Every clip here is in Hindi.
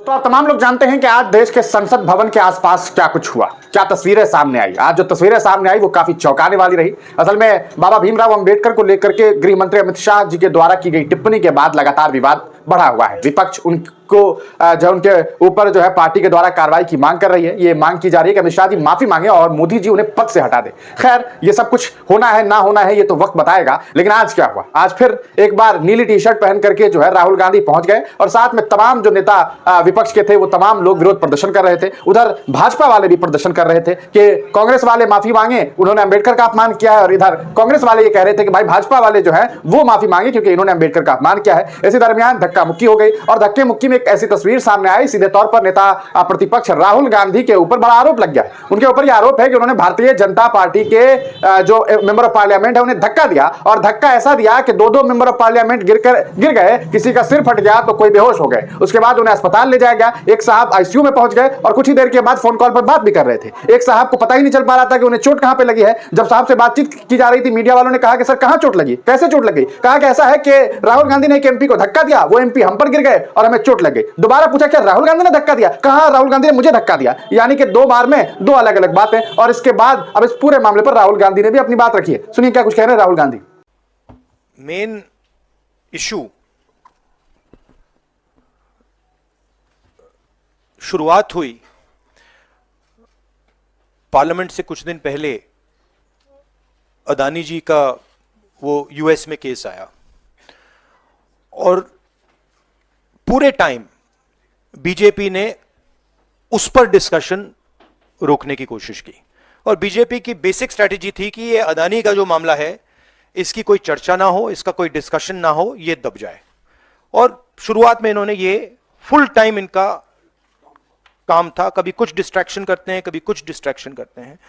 तो आप तमाम लोग जानते हैं कि आज देश के संसद भवन के आसपास क्या कुछ हुआ, क्या तस्वीरें सामने आई। आज जो तस्वीरें सामने आई वो काफी चौंकाने वाली रही। असल में बाबा भीमराव अंबेडकर को लेकर के गृह मंत्री अमित शाह जी के द्वारा की गई टिप्पणी के बाद लगातार विवाद बढ़ा हुआ है। विपक्ष उनको जो उनके ऊपर जो है पार्टी के द्वारा कार्रवाई की मांग कर रही है। ये मांग की जा रही है कि अमित शाह जी माफी मांगे और मोदी जी उन्हें पद से हटा दे। खैर, ये सब कुछ होना है ना होना है ये तो वक्त बताएगा। लेकिन आज क्या हुआ, आज फिर एक बार नीली टी शर्ट पहन करके जो है राहुल गांधी पहुंच गए और साथ में तमाम जो नेता विपक्ष के थे वो तमाम लोग विरोध प्रदर्शन कर रहे थे। उधर भाजपा वाले भी प्रदर्शन कर रहे थे कि कांग्रेस वाले माफी मांगे, उन्होंने अंबेडकर का अपमान किया है। और इधर कांग्रेस वाले ये कह रहे थे कि भाई भाजपा वाले जो है वो माफी मांगे क्योंकि इन्होंने अंबेडकर का अपमान किया है। इसी दरमियान धक्का मुक्की हो गई और धक्के मुक्की में एक ऐसी तस्वीर सामने आई, सीधे तौर पर नेता प्रतिपक्ष राहुल गांधी के ऊपर बड़ा आरोप लग गया। उनके ऊपर यह आरोप है कि उन्होंने भारतीय जनता पार्टी के जो मेंबर ऑफ पार्लियामेंट है उन्हें धक्का दिया और धक्का ऐसा दिया कि दो मेंबर ऑफ पार्लियामेंट गिर गए, किसी का सिर फट गया तो कोई बेहोश हो गए। उसके बाद उन्हें अस्पताल ले जाया गया। एक साहब आईसीयू में पहुंच गए और कुछ ही देर के बाद फोन कॉल पर बात भी कर रहे थे। एक साहब को पता ही नहीं चल पा रहा था कि उन्हें चोट कहां पे लगी है। जब साहब से बातचीत की जा रही थी, मीडिया वालों ने कहा कि सर कहां चोट लगी, कैसे चोट लगी। कहा कि ऐसा है कि राहुल गांधी ने एक एमपी को धक्का दिया, वो एमपी हम पर गिर गए और हमें चोट लग गई। दोबारा पूछा क्या राहुल गांधी ने धक्का दिया, कहा राहुल गांधी ने मुझे धक्का दिया। यानी कि दो बार में दो अलग अलग बातें। और इसके बाद अब इस पूरे मामले पर राहुल गांधी ने भी अपनी बात रखी है। सुनिए क्या कुछ कह रहे हैं राहुल गांधी। मेन इशू शुरुआत हुई पार्लियामेंट से कुछ दिन पहले। अदानी जी का वो यूएस में केस आया और पूरे टाइम बीजेपी ने उस पर डिस्कशन रोकने की कोशिश की। और बीजेपी की बेसिक स्ट्रैटेजी थी कि ये अदानी का जो मामला है इसकी कोई चर्चा ना हो, इसका कोई डिस्कशन ना हो, ये दब जाए। और शुरुआत में इन्होंने ये फुल टाइम इनका काम था, कभी कुछ डिस्ट्रैक्शन करते हैं, कभी कुछ डिस्ट्रैक्शन करते हैं।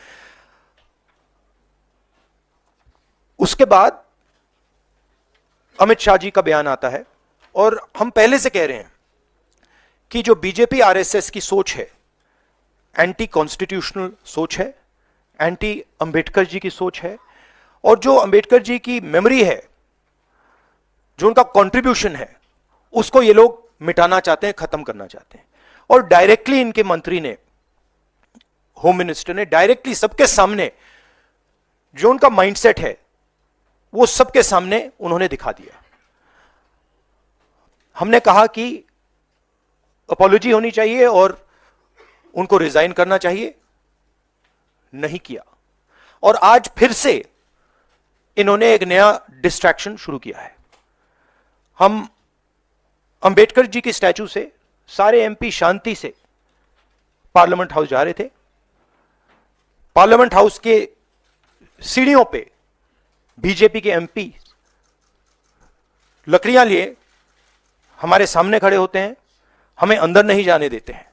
उसके बाद अमित शाह जी का बयान आता है और हम पहले से कह रहे हैं कि जो बीजेपी आरएसएस की सोच है, एंटी कॉन्स्टिट्यूशनल सोच है, एंटी अंबेडकर जी की सोच है। और जो अंबेडकर जी की मेमोरी है, जो उनका कंट्रीब्यूशन है, उसको ये लोग मिटाना चाहते हैं, खत्म करना चाहते हैं। और डायरेक्टली इनके मंत्री ने, होम मिनिस्टर ने डायरेक्टली सबके सामने जो उनका माइंडसेट है वो सबके सामने उन्होंने दिखा दिया। हमने कहा कि अपॉलॉजी होनी चाहिए और उनको रिजाइन करना चाहिए, नहीं किया। और आज फिर से इन्होंने एक नया डिस्ट्रैक्शन शुरू किया है। हम अंबेडकर जी की स्टैचू से सारे एमपी शांति से पार्लियामेंट हाउस जा रहे थे। पार्लियामेंट हाउस के सीढ़ियों पे बीजेपी के एमपी लकड़ियां लिए हमारे सामने खड़े होते हैं, हमें अंदर नहीं जाने देते हैं।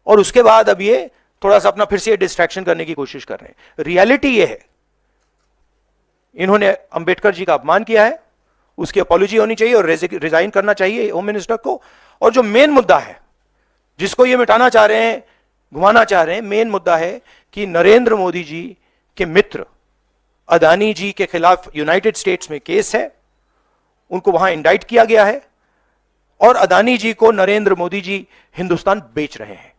और उसके बाद अब ये थोड़ा सा अपना फिर से डिस्ट्रैक्शन करने की कोशिश कर रहे हैं। रियलिटी ये है, इन्होंने अंबेडकर जी का अपमान किया है, उसकी अपॉलॉजी होनी चाहिए और रिजाइन करना चाहिए होम मिनिस्टर को। और जो मेन मुद्दा है जिसको ये मिटाना चाह रहे हैं, घुमाना चाह रहे हैं, मेन मुद्दा है कि नरेंद्र मोदी जी के मित्र अदानी जी के खिलाफ यूनाइटेड स्टेट्स में केस है, उनको वहां इंडाइट किया गया है और अदानी जी को नरेंद्र मोदी जी हिंदुस्तान बेच रहे हैं।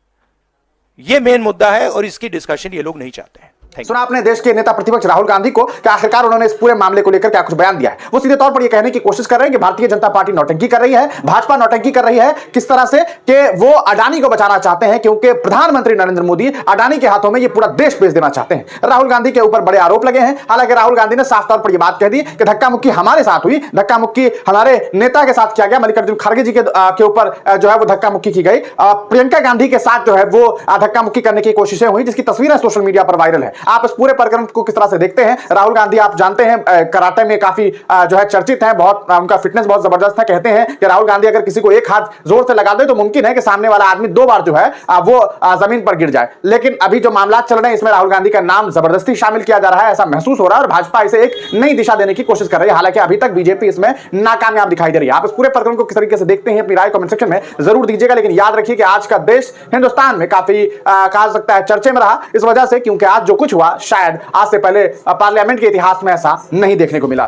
यह मेन मुद्दा है और इसकी डिस्कशन ये लोग नहीं चाहते हैं। सुना आपने देश के नेता प्रतिपक्ष राहुल गांधी को कि आखिरकार उन्होंने इस पूरे मामले को लेकर क्या कुछ बयान दिया है। वो सीधे तौर पर यह कहने की कोशिश कर रहे हैं कि भारतीय जनता पार्टी नौटंकी कर रही है, भाजपा नौटंकी कर रही है। किस तरह से कि वो अडानी को बचाना चाहते हैं क्योंकि प्रधानमंत्री नरेंद्र मोदी अडानी के हाथों में ये पूरा देश बेच देना चाहते हैं। राहुल गांधी के ऊपर बड़े आरोप लगे हैं। हालांकि राहुल गांधी ने साफ तौर पर यह बात कह दी कि धक्का मुक्की हमारे साथ हुई, धक्का मुक्की हमारे नेता के साथ किया गया। मल्लिकार्जुन खड़गे जी के ऊपर जो है वो धक्का मुक्की की गई। प्रियंका गांधी के साथ जो है वो धक्का मुक्की करने की कोशिशें हुई, जिसकी तस्वीरें सोशल मीडिया पर वायरल है। आप इस पूरे प्रकरण को किस तरह से देखते हैं। राहुल गांधी आप जानते हैं कराटे में काफी जो है चर्चित हैं, बहुत उनका फिटनेस बहुत जबरदस्त है। कहते हैं कि राहुल गांधी अगर किसी को एक हाथ जोर से लगा दे तो मुमकिन है कि सामने वाला आदमी दो बार जो है वो जमीन पर गिर जाए। लेकिन अभी जो मामला चल रहे हैं इसमें राहुल गांधी का नाम जबरदस्ती शामिल किया जा रहा है, ऐसा महसूस हो रहा है और भाजपा इसे एक नई दिशा देने की कोशिश कर रही है। हालांकि अभी तक बीजेपी इसमें नाकामयाब दिखाई दे रही है। आप इस पूरे प्रकरण को किस तरीके से देखते हैं, अपनी राय कमेंट सेक्शन में जरूर दीजिएगा। लेकिन याद रखिए कि आज का देश हिंदुस्तान में काफी कहा सकता है चर्चे में रहा, इस वजह से क्योंकि आज जो कुछ हुआ शायद आज से पहले पार्लियामेंट के इतिहास में ऐसा नहीं देखने को मिला।